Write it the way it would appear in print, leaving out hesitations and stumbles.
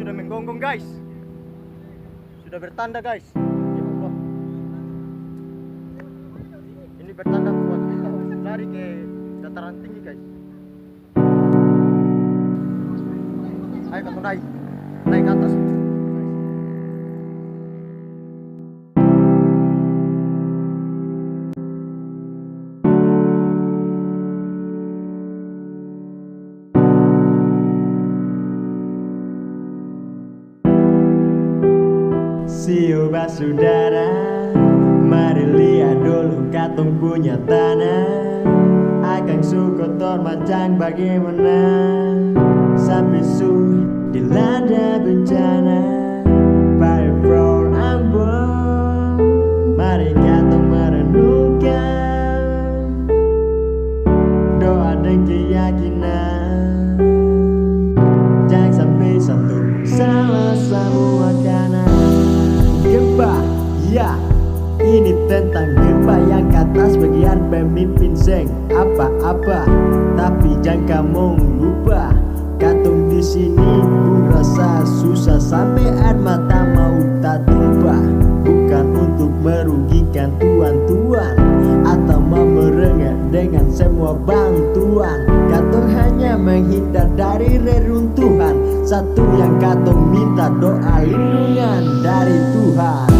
sudah menggonggong guys. Sudah bertanda guys. Ya Allah. Ini bertanda buat kita untuk lari ke dataran tinggi guys. Ayo kita naik. Naik ke atas. Siubah saudara, mari lihat dulu katong punya tanah. Akang sukotor macam bagaimana, sampai su dilanda bencana. Pada Prof Ambon, mari katong merenungkan doa dan keyakinan. Jangan sampai satu salah semua kanan. Gempa, ya, ini tentang gempa yang kata sebagian pemimpin seng apa-apa, tapi jangan kamu lupa katong di sini pun rasa susah sampai air mata mau tak tumpah. Bukan untuk merugikan tuan-tuan atau memerengek dengan semua bantuan. Katong hanya menghindar dari reruntuhan. Satu yang katong minta doa lindungan dari Tuhan.